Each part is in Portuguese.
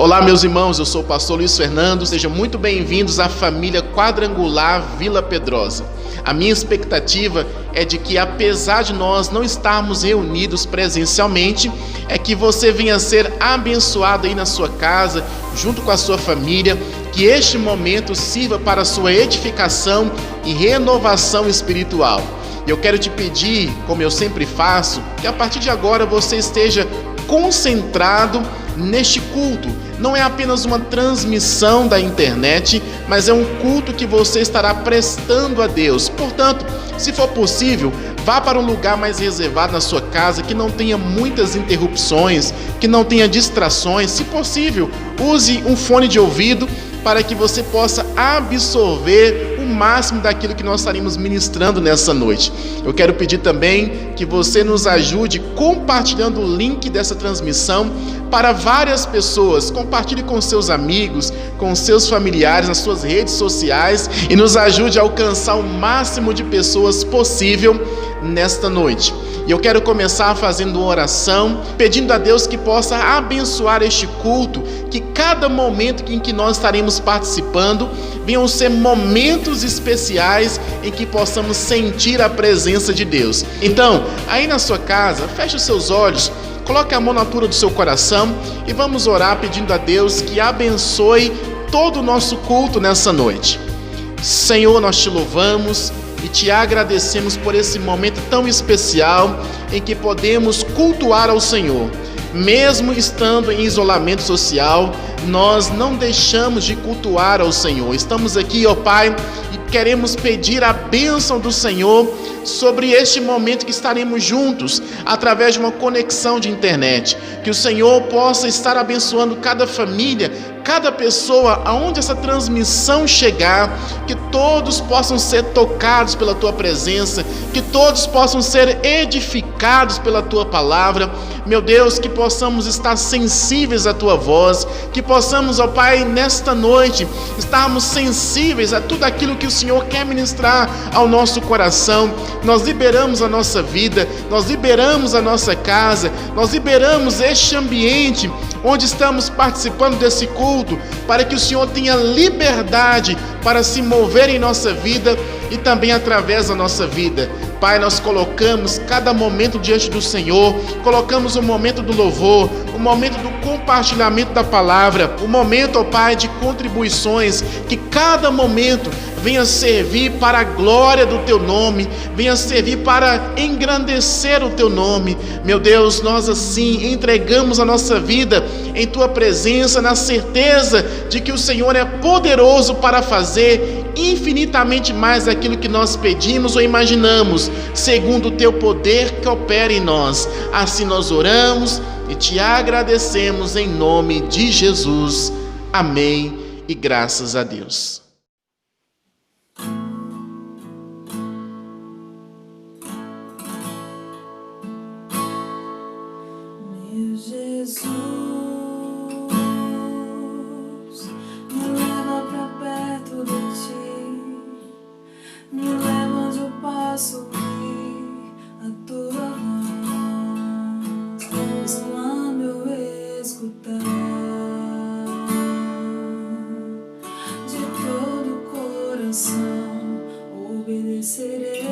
Olá, meus irmãos, eu sou o pastor Luiz Fernando, sejam muito bem-vindos à família Quadrangular Vila Pedrosa. A minha expectativa é de que, apesar de nós não estarmos reunidos presencialmente, é que você venha ser abençoado aí na sua casa, junto com a sua família, que este momento sirva para a sua edificação e renovação espiritual. Eu quero te pedir, como eu sempre faço, que a partir de agora você esteja concentrado neste culto. Não é apenas uma transmissão da internet, mas é um culto que você estará prestando a Deus. Portanto, se for possível, vá para um lugar mais reservado na sua casa, que não tenha muitas interrupções, que não tenha distrações. Se possível, use um fone de ouvido para que você possa absorver o máximo daquilo que nós estaremos ministrando nessa noite. Eu quero pedir também que você nos ajude compartilhando o link dessa transmissão para várias pessoas. Compartilhe com seus amigos, com seus familiares, nas suas redes sociais e nos ajude a alcançar o máximo de pessoas possível nesta noite. E eu quero começar fazendo uma oração, pedindo a Deus que possa abençoar este culto, que cada momento em que nós estaremos participando venham ser momentos especiais em que possamos sentir a presença de Deus. Então, aí na sua casa, feche os seus olhos, coloque a mão na altura do seu coração e vamos orar pedindo a Deus que abençoe todo o nosso culto nessa noite. Senhor, nós te louvamos e te agradecemos por esse momento tão especial em que podemos cultuar ao Senhor. Mesmo estando em isolamento social, nós não deixamos de cultuar ao Senhor. Estamos aqui, ó Pai, e queremos pedir a bênção do Senhor sobre este momento que estaremos juntos, através de uma conexão de internet. Que o Senhor possa estar abençoando cada família, cada pessoa, aonde essa transmissão chegar, que todos possam ser tocados pela Tua presença, que todos possam ser edificados pela Tua palavra. Meu Deus, que possamos estar sensíveis à Tua voz, que possamos, ó Pai, nesta noite, estarmos sensíveis a tudo aquilo que o Senhor quer ministrar ao nosso coração. Nós liberamos a nossa vida, nós liberamos a nossa casa, nós liberamos este ambiente onde estamos participando desse culto, para que o Senhor tenha liberdade para se mover em nossa vida e também através da nossa vida. Pai, nós colocamos cada momento diante do Senhor, colocamos o momento do louvor, o momento do compartilhamento da palavra, o momento, ó Pai, de contribuições, que cada momento venha servir para a glória do Teu nome, venha servir para engrandecer o Teu nome. Meu Deus, nós assim entregamos a nossa vida em Tua presença, na certeza de que o Senhor é poderoso para fazer infinitamente mais daquilo que nós pedimos ou imaginamos, segundo o Teu poder que opera em nós. Assim nós oramos e Te agradecemos em nome de Jesus. Amém e graças a Deus. Meu Jesus, me leva pra perto de Ti, me leva onde eu posso ouvir a Tua voz, quando eu escutar, de todo o coração obedecerei.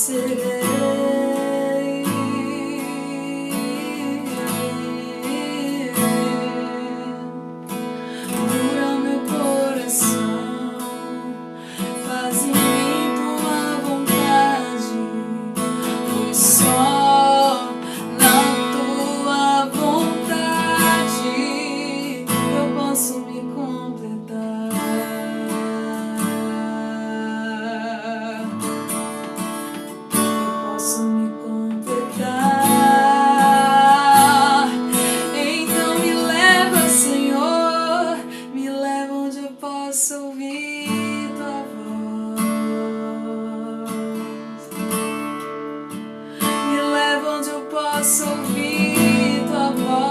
obedecerei. Cura meu coração, faz em mim tua vontade, pois só na tua vontade eu posso me completar. Posso me completar. Então me leva, Senhor, me leva onde eu possa ouvir tua voz. Me leva onde eu possa ouvir tua voz.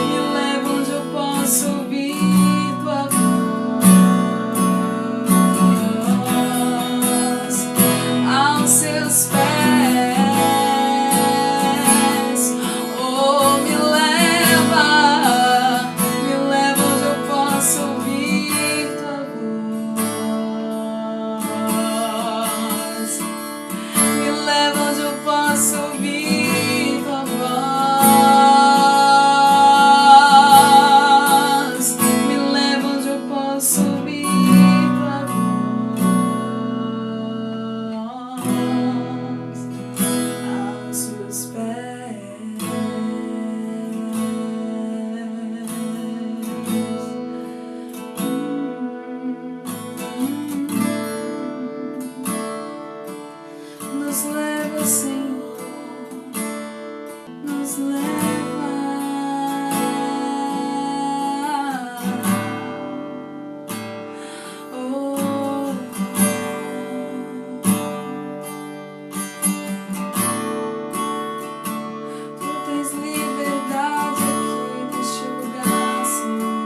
Me leva onde eu possa ouvir tua voz. Aos seus pés, oh, me leva onde eu possa ouvir tua voz. Me leva onde eu possa ouvir tua voz. Me leva onde eu possa ouvir tua voz. Aos seus pés, nos leva, Senhor, nos leva. Oh, tu tens liberdade aqui neste lugar, Senhor.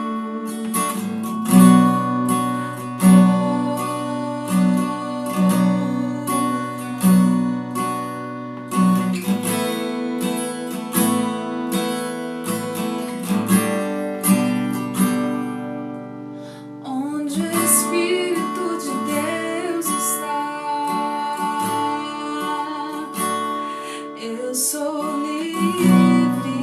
Onde o Espírito de Deus está, eu sou livre.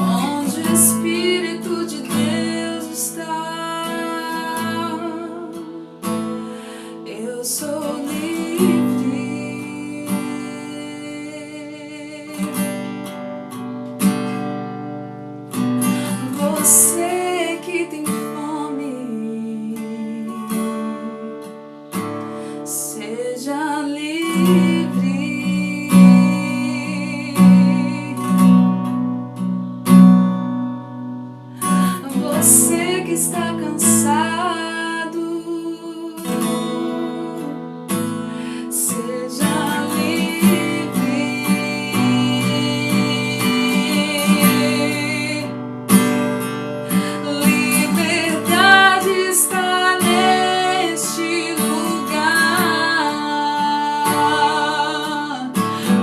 Onde o Espírito de Deus está, eu sou livre. Você que tem fome, seja livre. Você que está cansado, seja livre. Liberdade está neste lugar,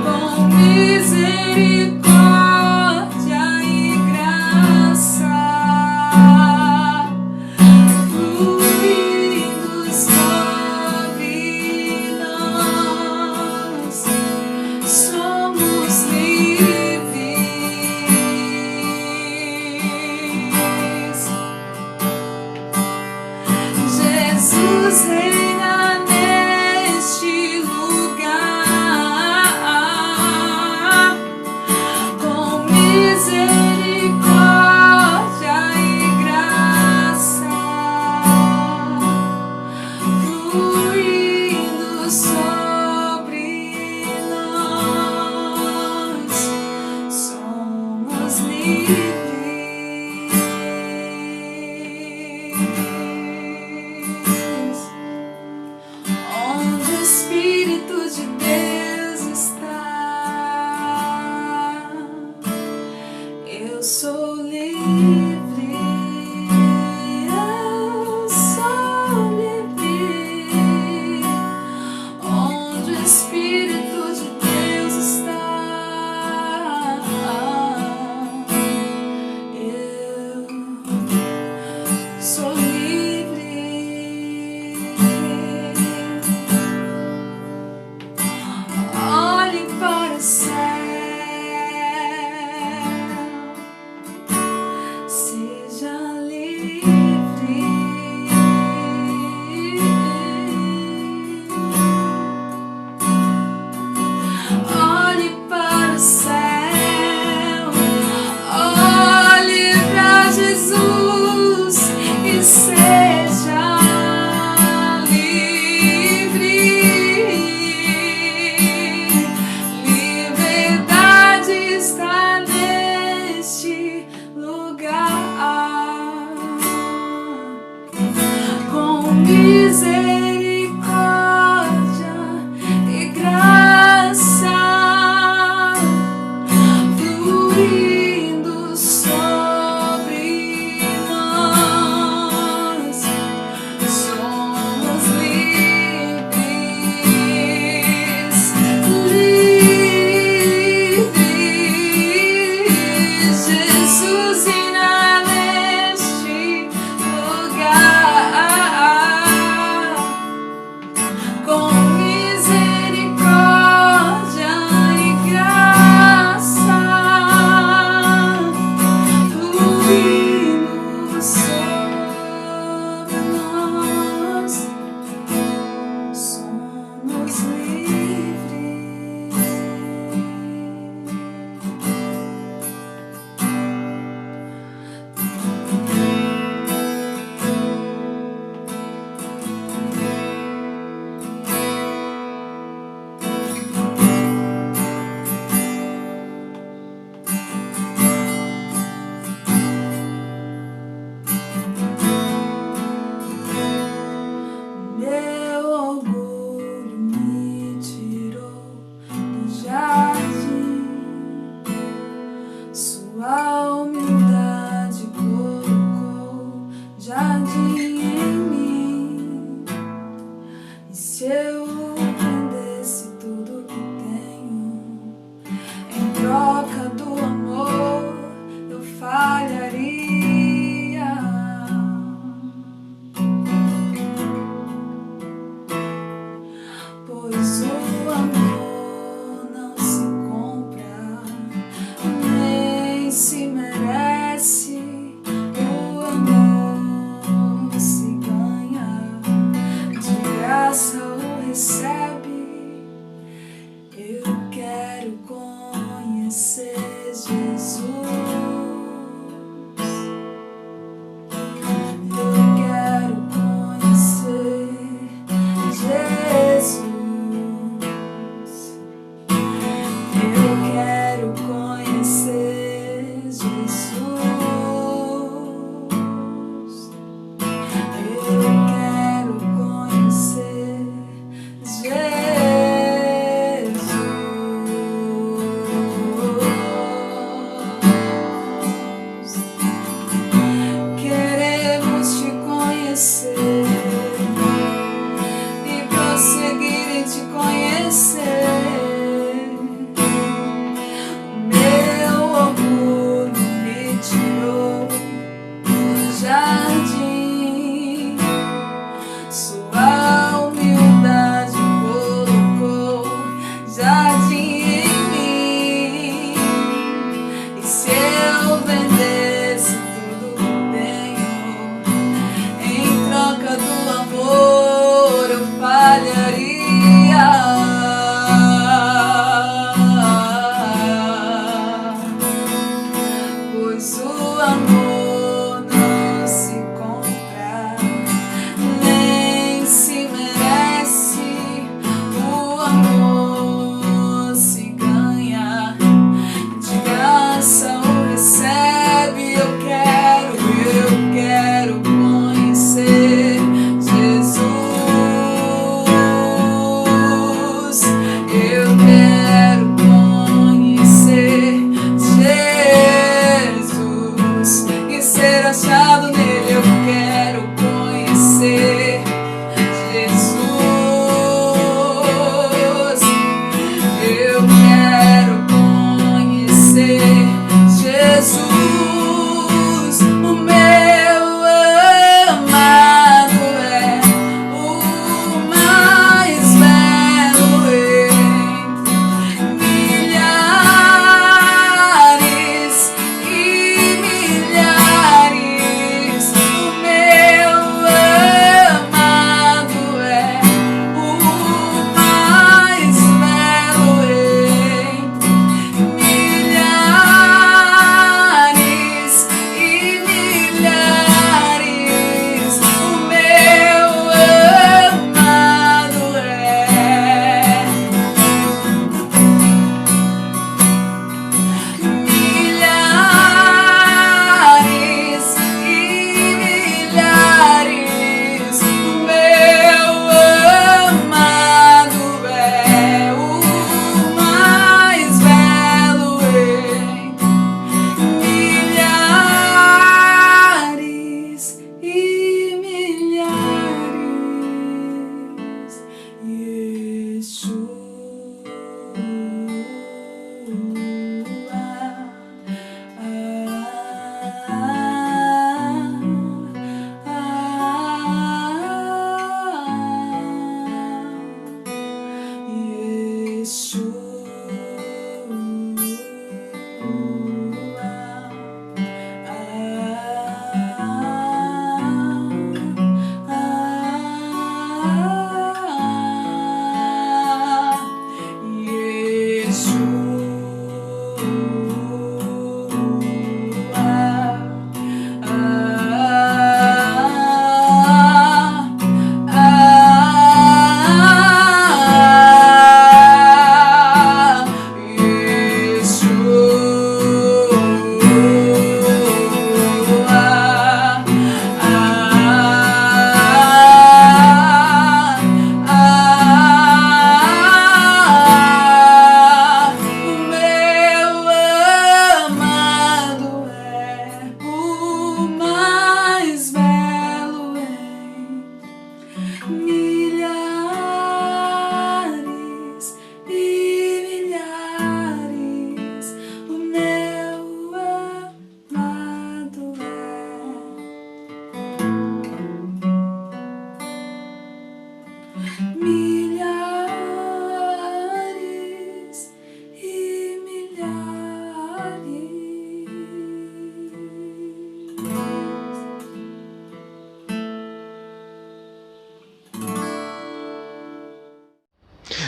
com misericórdia e graça, fluindo sobre nós, somos livres. Jesus reina neste lugar, conhecer Jesus. Eu quero conhecer Jesus. Eu quero conhecer Jesus. Eu quero conhecer Jesus.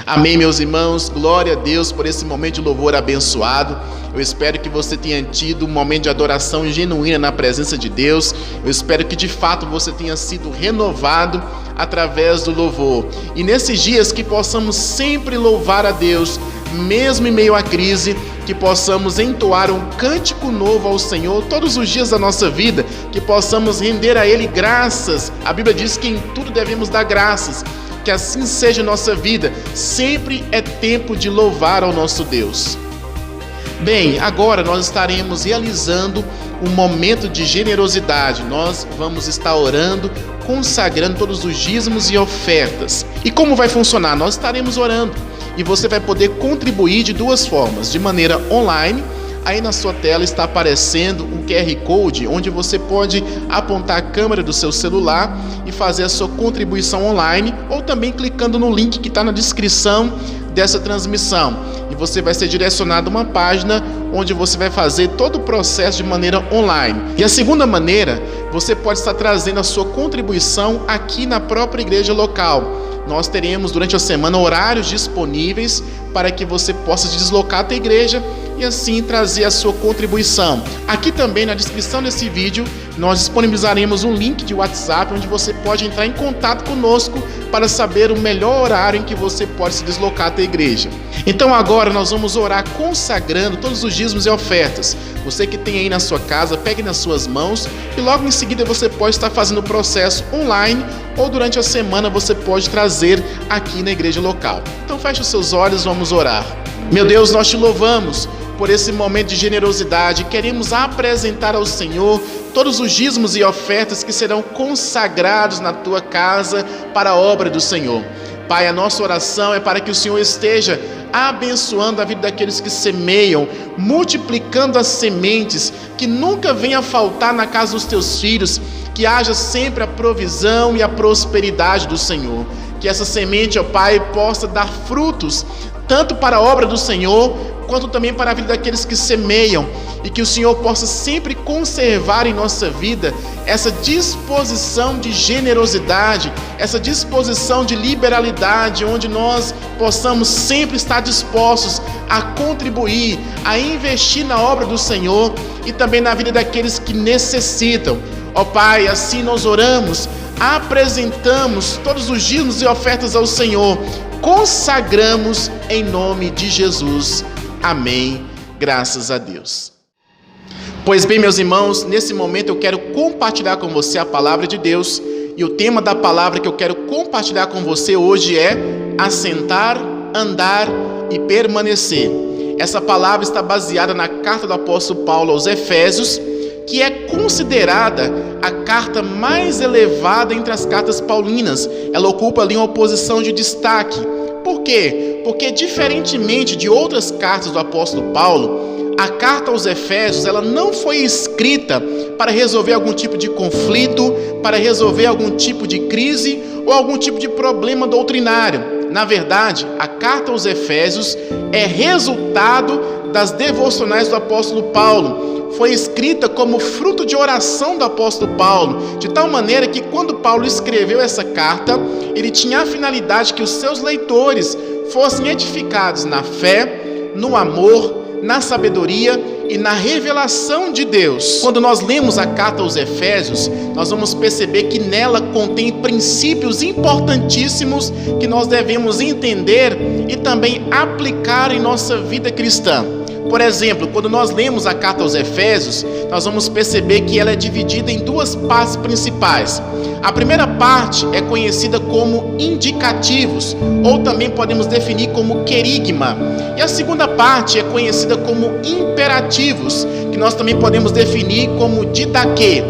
Amém, meus irmãos, glória a Deus por esse momento de louvor abençoado. Eu espero que você tenha tido um momento de adoração genuína na presença de Deus. Eu espero que de fato você tenha sido renovado através do louvor. E nesses dias que possamos sempre louvar a Deus, mesmo em meio à crise, que possamos entoar um cântico novo ao Senhor todos os dias da nossa vida, que possamos render a Ele graças. A Bíblia diz que em tudo devemos dar graças. Que assim seja a nossa vida, sempre é tempo de louvar ao nosso Deus. Bem, agora nós estaremos realizando um momento de generosidade. Nós vamos estar orando, consagrando todos os dízimos e ofertas. E como vai funcionar? Nós estaremos orando e você vai poder contribuir de duas formas, de maneira online. Aí na sua tela está aparecendo um QR Code, onde você pode apontar a câmera do seu celular e fazer a sua contribuição online, ou também clicando no link que está na descrição dessa transmissão. E você vai ser direcionado a uma página onde você vai fazer todo o processo de maneira online. E a segunda maneira, você pode estar trazendo a sua contribuição aqui na própria igreja local. Nós teremos durante a semana horários disponíveis para que você possa se deslocar até a igreja e assim trazer a sua contribuição. Aqui também na descrição desse vídeo nós disponibilizaremos um link de WhatsApp onde você pode entrar em contato conosco para saber o melhor horário em que você pode se deslocar até a igreja. Então agora nós vamos orar consagrando todos os dízimos e ofertas. Você que tem aí na sua casa, pegue nas suas mãos e logo em seguida você pode estar fazendo o processo online ou durante a semana você pode trazer aqui na igreja local. Então feche os seus olhos, vamos orar. Meu Deus, nós te louvamos por esse momento de generosidade. Queremos apresentar ao Senhor todos os dízimos e ofertas que serão consagrados na tua casa para a obra do Senhor. Pai, a nossa oração é para que o Senhor esteja abençoando a vida daqueles que semeiam, multiplicando as sementes, que nunca venha faltar na casa dos teus filhos, que haja sempre a provisão e a prosperidade do Senhor. Que essa semente, ó Pai, possa dar frutos, tanto para a obra do Senhor, quanto também para a vida daqueles que semeiam, e que o Senhor possa sempre conservar em nossa vida essa disposição de generosidade, essa disposição de liberalidade, onde nós possamos sempre estar dispostos a contribuir, a investir na obra do Senhor e também na vida daqueles que necessitam. Ó Pai, assim nós oramos, apresentamos todos os dízimos e ofertas ao Senhor, consagramos em nome de Jesus. Amém. Graças a Deus. Pois bem, meus irmãos, nesse momento eu quero compartilhar com você a palavra de Deus. E o tema da palavra que eu quero compartilhar com você hoje é assentar, andar e permanecer. Essa palavra está baseada na carta do apóstolo Paulo aos Efésios, que é considerada a carta mais elevada entre as cartas paulinas. Ela ocupa ali uma posição de destaque. Por quê? Porque diferentemente de outras cartas do apóstolo Paulo, a carta aos Efésios ela não foi escrita para resolver algum tipo de conflito, para resolver algum tipo de crise ou algum tipo de problema doutrinário. Na verdade, a carta aos Efésios é resultado das devocionais do apóstolo Paulo. Foi escrita como fruto de oração do apóstolo Paulo, de tal maneira que quando Paulo escreveu essa carta, ele tinha a finalidade que os seus leitores fossem edificados na fé, no amor, na sabedoria e na revelação de Deus. Quando nós lemos a carta aos Efésios, nós vamos perceber que nela contém princípios importantíssimos que nós devemos entender e também aplicar em nossa vida cristã. Por exemplo, quando nós lemos a carta aos Efésios, nós vamos perceber que ela é dividida em duas partes principais. A primeira parte é conhecida como indicativos, ou também podemos definir como querigma. E a segunda parte é conhecida como imperativos, que nós também podemos definir como didaquê.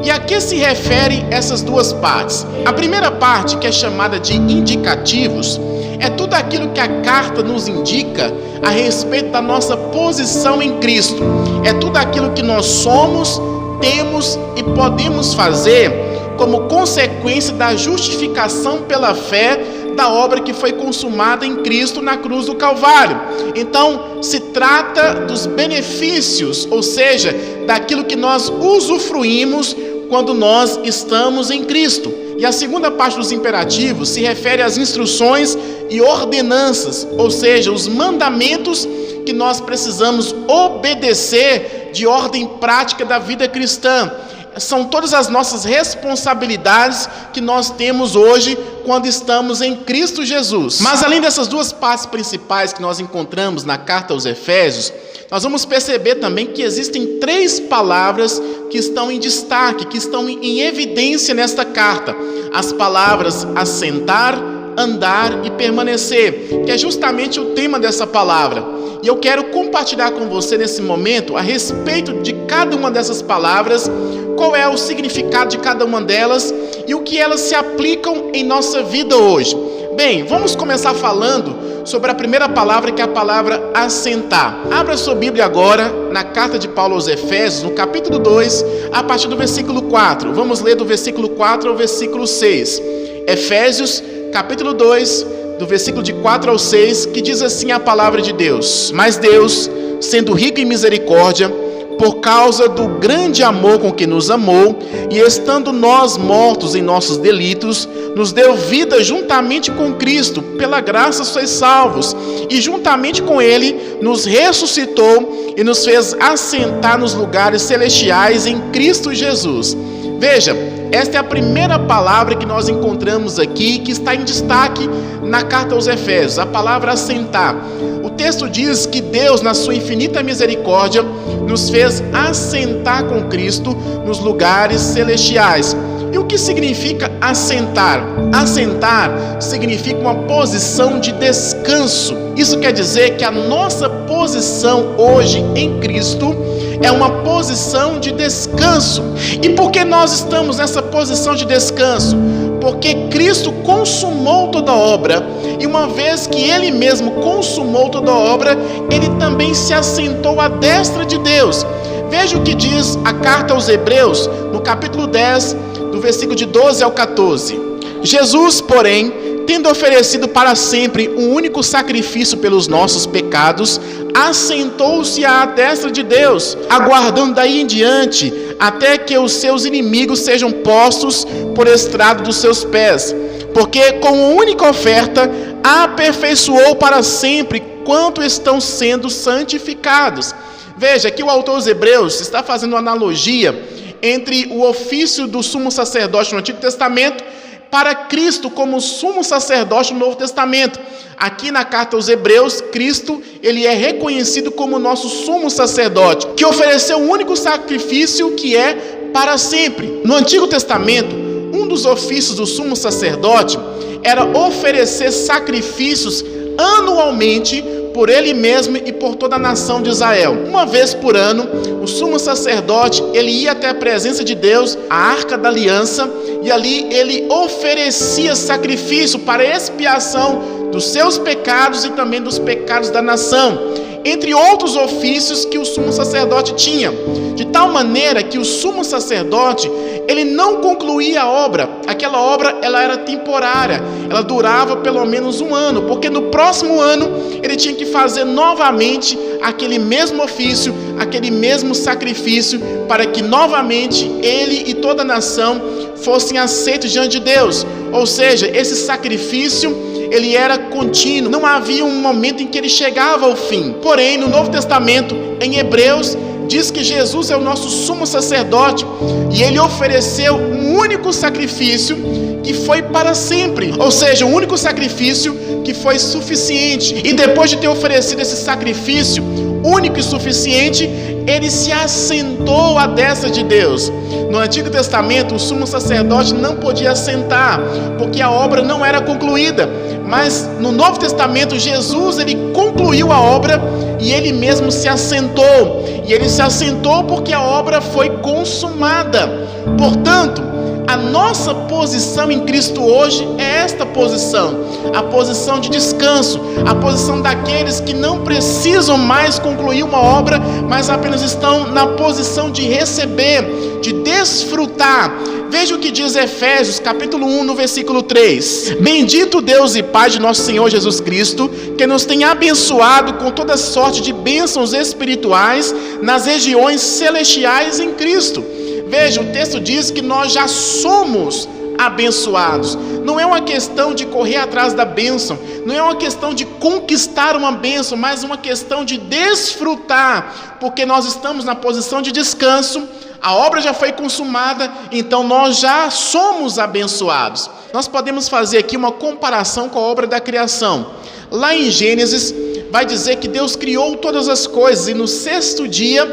E a que se refere essas duas partes? A primeira parte, que é chamada de indicativos, é tudo aquilo que a carta nos indica a respeito da nossa posição em Cristo. É tudo aquilo que nós somos, temos e podemos fazer como consequência da justificação pela fé da obra que foi consumada em Cristo na cruz do Calvário. Então, se trata dos benefícios, ou seja, daquilo que nós usufruímos quando nós estamos em Cristo. E a segunda parte dos imperativos se refere às instruções e ordenanças, ou seja, os mandamentos que nós precisamos obedecer de ordem prática da vida cristã. São todas as nossas responsabilidades que nós temos hoje quando estamos em Cristo Jesus. Mas além dessas duas partes principais que nós encontramos na carta aos Efésios, nós vamos perceber também que existem 3 palavras que estão em destaque, que estão em evidência nesta carta. As palavras assentar, andar e permanecer, que é justamente o tema dessa palavra. E eu quero compartilhar com você nesse momento a respeito de cada uma dessas palavras, qual é o significado de cada uma delas e o que elas se aplicam em nossa vida hoje. Bem, vamos começar falando sobre a primeira palavra, que é a palavra assentar. Abra sua Bíblia agora na carta de Paulo aos Efésios, no capítulo 2, a partir do versículo 4. Vamos ler do versículo 4 ao versículo 6. Efésios, capítulo 2, do versículo de 4 ao 6, que diz assim a palavra de Deus: Mas Deus, sendo rico em misericórdia, por causa do grande amor com que nos amou, e estando nós mortos em nossos delitos, nos deu vida juntamente com Cristo, pela graça sois salvos, e juntamente com Ele nos ressuscitou e nos fez assentar nos lugares celestiais em Cristo Jesus. Veja, esta é a primeira palavra que nós encontramos aqui, que está em destaque na carta aos Efésios, a palavra assentar. O texto diz que Deus, na sua infinita misericórdia, nos fez assentar com Cristo nos lugares celestiais. E o que significa assentar? Assentar significa uma posição de descanso. Isso quer dizer que a nossa posição hoje em Cristo é uma posição de descanso. E por que nós estamos nessa posição de descanso? Porque Cristo consumou toda a obra, e uma vez que Ele mesmo consumou toda a obra, Ele também se assentou à destra de Deus. Veja o que diz a carta aos Hebreus, no capítulo 10, do versículo de 12 ao 14. Jesus, porém, tendo oferecido para sempre um único sacrifício pelos nossos pecados, assentou-se à destra de Deus, aguardando daí em diante até que os seus inimigos sejam postos por estrado dos seus pés, porque com uma única oferta aperfeiçoou para sempre quanto estão sendo santificados. Veja que o autor dos Hebreus está fazendo uma analogia entre o ofício do sumo sacerdote no Antigo Testamento para Cristo como sumo sacerdote no Novo Testamento. Aqui na carta aos Hebreus, Cristo, ele é reconhecido como nosso sumo sacerdote, que ofereceu um único sacrifício que é para sempre. No Antigo Testamento, um dos ofícios do sumo sacerdote era oferecer sacrifícios anualmente por ele mesmo e por toda a nação de Israel. Uma vez por ano, o sumo sacerdote, ele ia até a presença de Deus, a Arca da Aliança, e ali ele oferecia sacrifício para expiação dos seus pecados e também dos pecados da nação, entre outros ofícios que o sumo sacerdote tinha, de tal maneira que o sumo sacerdote, ele não concluía a obra. Aquela obra, ela era temporária, ela durava pelo menos um ano, porque no próximo ano ele tinha que fazer novamente aquele mesmo ofício, aquele mesmo sacrifício, para que novamente ele e toda a nação fossem aceitos diante de Deus. Ou seja, esse sacrifício, ele era contínuo, não havia um momento em que ele chegava ao fim. Porém, no Novo Testamento, em Hebreus, diz que Jesus é o nosso sumo sacerdote, e ele ofereceu um único sacrifício que foi para sempre, ou seja, um único sacrifício que foi suficiente. E depois de ter oferecido esse sacrifício único e suficiente, ele se assentou à destra de Deus. No Antigo Testamento, o sumo sacerdote não podia assentar, porque a obra não era concluída. Mas no Novo Testamento, Jesus, ele concluiu a obra e ele mesmo se assentou. E ele se assentou porque a obra foi consumada. Portanto, a nossa posição em Cristo hoje é esta posição, a posição de descanso, a posição daqueles que não precisam mais concluir uma obra, mas apenas estão na posição de receber, de desfrutar. Veja o que diz Efésios, capítulo 1, no versículo 3. Bendito Deus e Pai de nosso Senhor Jesus Cristo, que nos tem abençoado com toda sorte de bênçãos espirituais nas regiões celestiais em Cristo. Veja, o texto diz que nós já somos abençoados. Não é uma questão de correr atrás da bênção, não é uma questão de conquistar uma bênção, mas uma questão de desfrutar, porque nós estamos na posição de descanso, a obra já foi consumada, então nós já somos abençoados. Nós podemos fazer aqui uma comparação com a obra da criação. Lá em Gênesis, vai dizer que Deus criou todas as coisas, e no sexto dia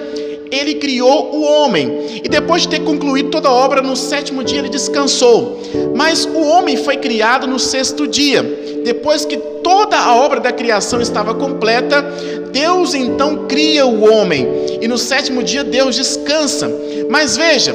Ele criou o homem, e depois de ter concluído toda a obra, no sétimo dia Ele descansou. Mas o homem foi criado no sexto dia. Depois que toda a obra da criação estava completa, Deus então cria o homem, e no sétimo dia Deus descansa. Mas veja,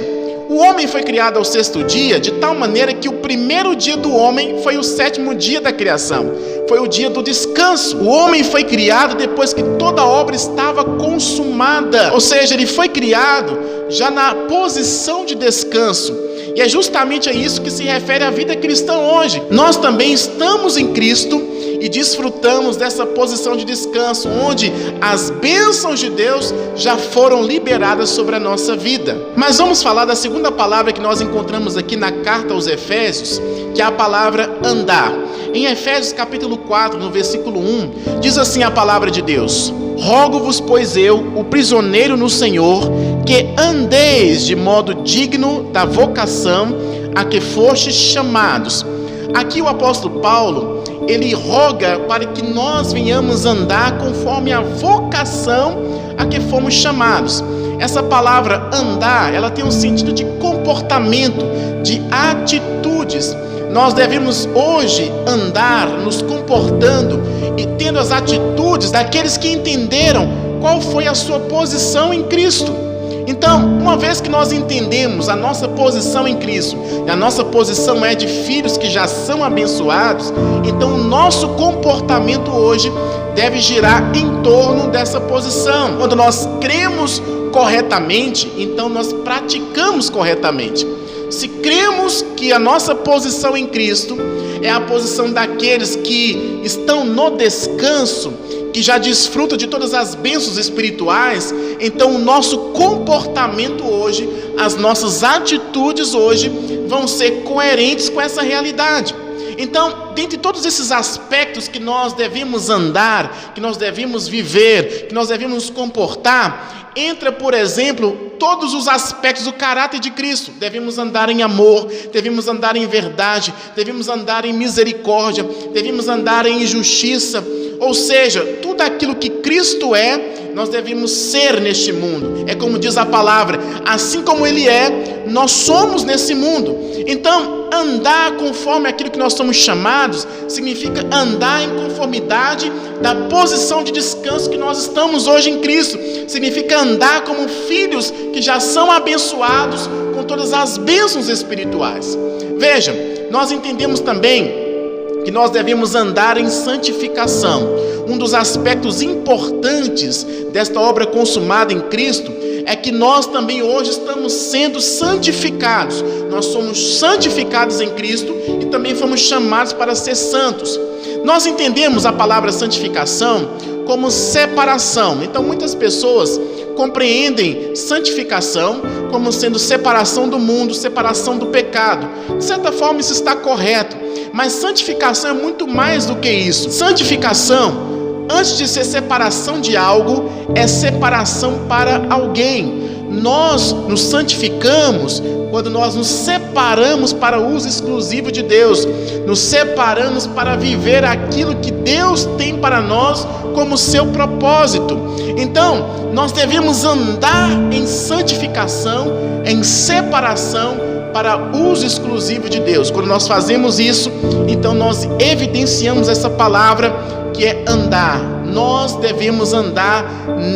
o homem foi criado ao sexto dia, de tal maneira que o primeiro dia do homem foi o sétimo dia da criação, foi o dia do descanso. O homem foi criado depois que toda a obra estava consumada, ou seja, ele foi criado já na posição de descanso. E é justamente a isso que se refere a vida cristã hoje. Nós também estamos em Cristo e desfrutamos dessa posição de descanso, onde as bênçãos de Deus já foram liberadas sobre a nossa vida. Mas vamos falar da segunda palavra que nós encontramos aqui na carta aos Efésios, que é a palavra andar. Em Efésios capítulo 4, no versículo 1, diz assim a palavra de Deus: rogo-vos, pois eu, o prisioneiro no Senhor, que andeis de modo digno da vocação a que fostes chamados. Aqui o apóstolo Paulo, ele roga para que nós venhamos andar conforme a vocação a que fomos chamados. Essa palavra andar, ela tem um sentido de comportamento, de atitudes. Nós devemos hoje andar nos comportando e tendo as atitudes daqueles que entenderam qual foi a sua posição em Cristo. Então, uma vez que nós entendemos a nossa posição em Cristo, e a nossa posição é de filhos que já são abençoados, então o nosso comportamento hoje deve girar em torno dessa posição. Quando nós cremos corretamente, então nós praticamos corretamente. Se cremos que a nossa posição em Cristo é a posição daqueles que estão no descanso, que já desfrutam de todas as bênçãos espirituais, então o nosso comportamento hoje, as nossas atitudes hoje vão ser coerentes com essa realidade. Então, dentre todos esses aspectos que nós devemos andar, que nós devemos viver, que nós devemos nos comportar, entra, por exemplo, todos os aspectos do caráter de Cristo. Devemos andar em amor, devemos andar em verdade, devemos andar em misericórdia, devemos andar em justiça. Ou seja, tudo aquilo que Cristo é, nós devemos ser neste mundo. É como diz a palavra, assim como Ele é, nós somos nesse mundo. Então, andar conforme aquilo que nós somos chamados, significa andar em conformidade da posição de descanso que nós estamos hoje em Cristo. Significa andar como filhos que já são abençoados com todas as bênçãos espirituais. Veja, nós entendemos também que nós devemos andar em santificação. Um dos aspectos importantes desta obra consumada em Cristo é que nós também hoje estamos sendo santificados. Nós somos santificados em Cristo e também fomos chamados para ser santos. Nós entendemos a palavra santificação como separação. Então muitas pessoas compreendem santificação como sendo separação do mundo, separação do pecado. De certa forma isso está correto, mas santificação é muito mais do que isso. Santificação, antes de ser separação de algo, é separação para alguém. Nós nos santificamos quando nós nos separamos para o uso exclusivo de Deus, nos separamos para viver aquilo que Deus tem para nós como seu propósito. Então, nós devemos andar em santificação, em separação para uso exclusivo de Deus. Quando nós fazemos isso, então nós evidenciamos essa palavra que é andar. Nós devemos andar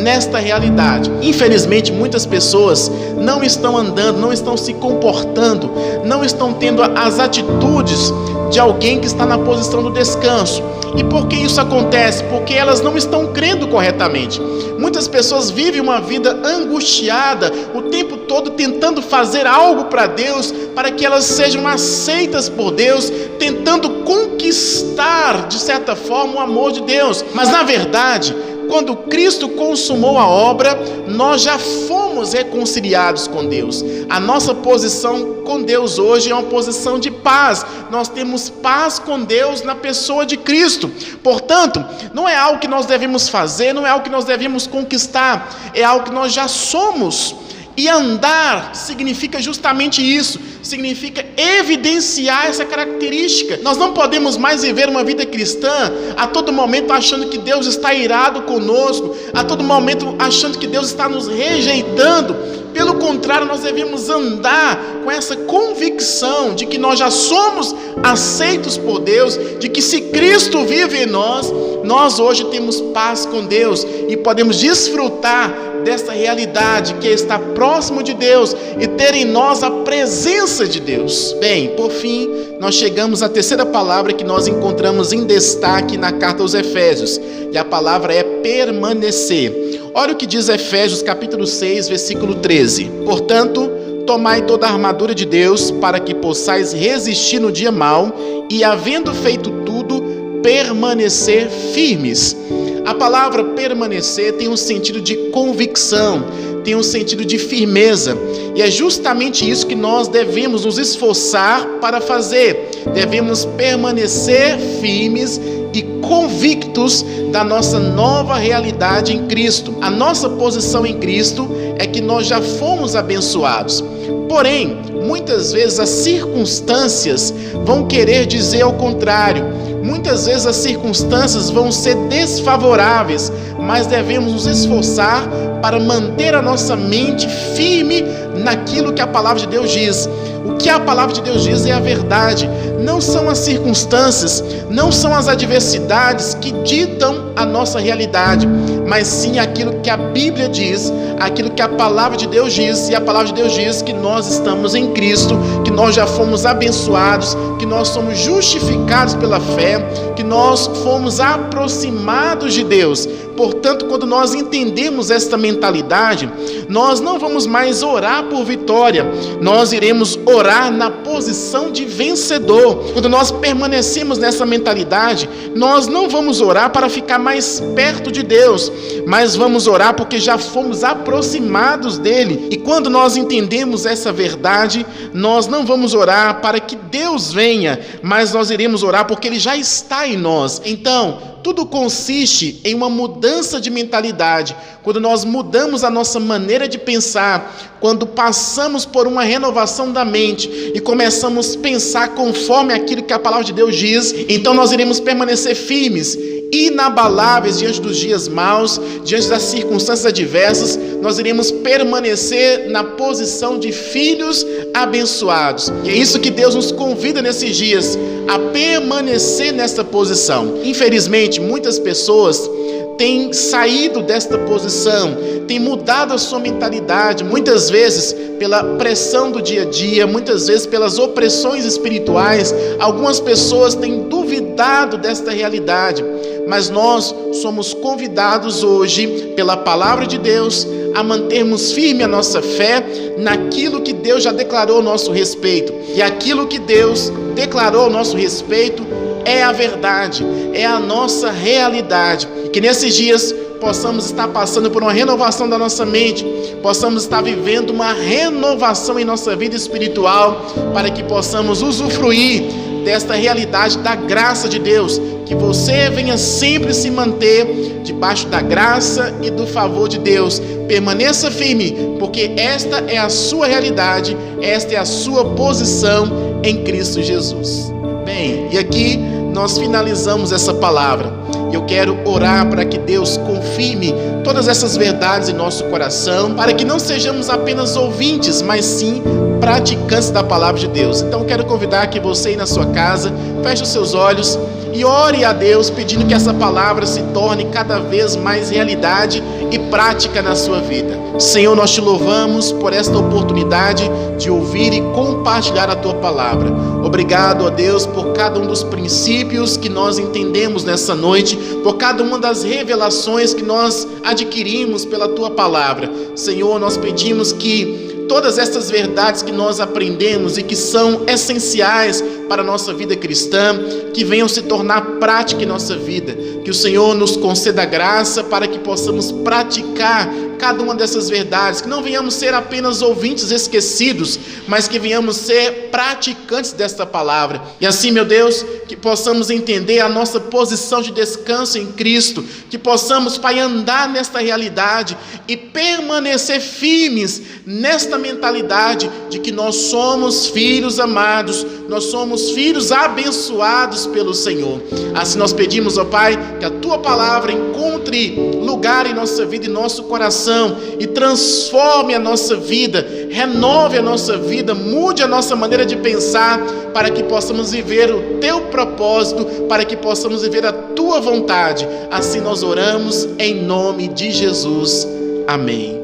nesta realidade. Infelizmente, muitas pessoas não estão andando, não estão se comportando, não estão tendo as atitudes de alguém que está na posição do descanso. E por que isso acontece? Porque elas não estão crendo corretamente. Muitas pessoas vivem uma vida angustiada, o tempo todo tentando fazer algo para Deus, para que elas sejam aceitas por Deus, tentando conquistar, de certa forma, o amor de Deus. Mas, na verdade, quando Cristo consumou a obra, nós já fomos reconciliados com Deus. A nossa posição com Deus hoje é uma posição de paz. Nós temos paz com Deus na pessoa de Cristo. Portanto, não é algo que nós devemos fazer, não é algo que nós devemos conquistar, é algo que nós já somos. E andar significa justamente isso, significa evidenciar essa característica. Nós não podemos mais viver uma vida cristã a todo momento achando que Deus está irado conosco, a todo momento achando que Deus está nos rejeitando. Pelo contrário, nós devemos andar com essa convicção de que nós já somos aceitos por Deus, de que se Cristo vive em nós, nós hoje temos paz com Deus e podemos desfrutar dessa realidade que é estar próximo de Deus e ter em nós a presença de Deus. Bem, por fim, nós chegamos à terceira palavra que nós encontramos em destaque na carta aos Efésios, e a palavra é permanecer. Olha o que diz Efésios capítulo 6, versículo 13. Portanto, tomai toda a armadura de Deus para que possais resistir no dia mau e, havendo feito tudo, permanecer firmes. A palavra permanecer tem um sentido de convicção, tem um sentido de firmeza, e é justamente isso que nós devemos nos esforçar para fazer. Devemos permanecer firmes e convictos da nossa nova realidade em Cristo. A nossa posição em Cristo é que nós já fomos abençoados. Porém, muitas vezes as circunstâncias vão querer dizer ao contrário. Muitas vezes as circunstâncias vão ser desfavoráveis, mas devemos nos esforçar para manter a nossa mente firme naquilo que a palavra de Deus diz. O que a palavra de Deus diz é a verdade. Não são as circunstâncias, não são as adversidades que ditam a nossa realidade, mas sim aquilo que a Bíblia diz, aquilo que a palavra de Deus diz. E a palavra de Deus diz que nós estamos em Cristo, que nós já fomos abençoados, que nós somos justificados pela fé, que nós fomos aproximados de Deus. Portanto, quando nós entendemos esta mentalidade, nós não vamos mais orar por vitória, nós iremos orar na posição de vencedor. Quando nós permanecemos nessa mentalidade, nós não vamos orar para ficar mais perto de Deus, mas vamos orar porque já fomos aproximados dele. E quando nós entendemos essa verdade, nós não vamos orar para que Deus venha, mas nós iremos orar porque ele já está em nós. Então, tudo consiste em uma mudança de mentalidade. Quando nós mudamos a nossa maneira de pensar, quando passamos por uma renovação da mente e começamos a pensar conforme aquilo que a palavra de Deus diz, então nós iremos permanecer firmes, inabaláveis diante dos dias maus, diante das circunstâncias adversas. Nós iremos permanecer na posição de filhos abençoados. E é isso que Deus nos convida nesses dias, a permanecer nesta posição. Infelizmente, muitas pessoas têm saído desta posição, têm mudado a sua mentalidade, muitas vezes pela pressão do dia a dia, muitas vezes pelas opressões espirituais. Algumas pessoas têm duvidado desta realidade, mas nós somos convidados hoje, pela palavra de Deus, a mantermos firme a nossa fé naquilo que Deus já declarou a nosso respeito. E aquilo que Deus declarou a nosso respeito é a verdade, é a nossa realidade. E que nesses dias possamos estar passando por uma renovação da nossa mente, possamos estar vivendo uma renovação em nossa vida espiritual, para que possamos usufruir desta realidade da graça de Deus. Que você venha sempre se manter debaixo da graça e do favor de Deus. Permaneça firme, porque esta é a sua realidade, esta é a sua posição em Cristo Jesus. Bem, e aqui nós finalizamos essa palavra. Eu quero orar para que Deus confirme todas essas verdades em nosso coração, para que não sejamos apenas ouvintes, mas sim praticantes da palavra de Deus. Então eu quero convidar que você aí na sua casa feche os seus olhos e ore a Deus, pedindo que essa palavra se torne cada vez mais realidade e prática na sua vida. Senhor, nós te louvamos por esta oportunidade de ouvir e compartilhar a tua palavra. Obrigado, ó Deus, por cada um dos princípios que nós entendemos nessa noite, por cada uma das revelações que nós adquirimos pela tua palavra. Senhor, nós pedimos que todas essas verdades que nós aprendemos e que são essenciais para a nossa vida cristã, que venham se tornar prática em nossa vida. Que o Senhor nos conceda graça para que possamos praticar cada uma dessas verdades, que não venhamos ser apenas ouvintes esquecidos, mas que venhamos ser praticantes desta palavra. E assim, meu Deus, que possamos entender a nossa posição de descanso em Cristo, que possamos, Pai, andar nesta realidade e permanecer firmes nesta mentalidade de que nós somos filhos amados, nós somos filhos abençoados pelo Senhor. Assim nós pedimos, ó Pai, que a Tua palavra encontre lugar em nossa vida e nosso coração e transforme a nossa vida, renove a nossa vida, mude a nossa maneira de pensar, para que possamos viver o Teu propósito, para que possamos viver a Tua vontade. Assim nós oramos em nome de Jesus. Amém.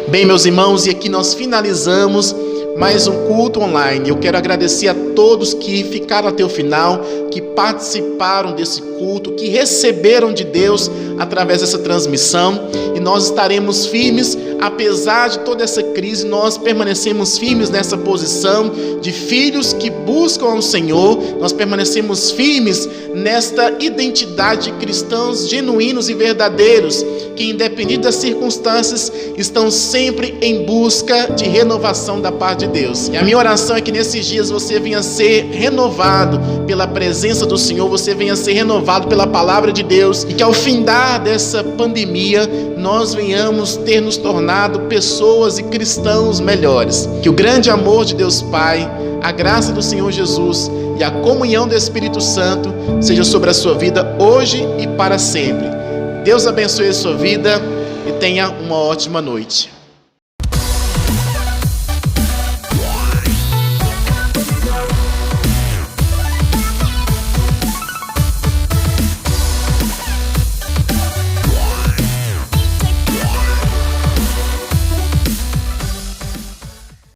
Bem, meus irmãos, e aqui nós finalizamos mais um culto online. Eu quero agradecer a todos que ficaram até o final, que participaram desse culto, que receberam de Deus através dessa transmissão, e nós estaremos firmes, apesar de toda essa crise, nós permanecemos firmes nessa posição de filhos que buscam ao Senhor, nós permanecemos firmes nesta identidade de cristãos genuínos e verdadeiros, que independente das circunstâncias, estão sempre em busca de renovação da parte de Deus. E a minha oração é que nesses dias você venha ser renovado pela presença do Senhor, você venha ser renovado pela palavra de Deus, e que ao findar dessa pandemia, nós venhamos ter nos tornado pessoas e cristãos melhores. Que o grande amor de Deus Pai, a graça do Senhor Jesus e a comunhão do Espírito Santo seja sobre a sua vida hoje e para sempre. Deus abençoe a sua vida e tenha uma ótima noite.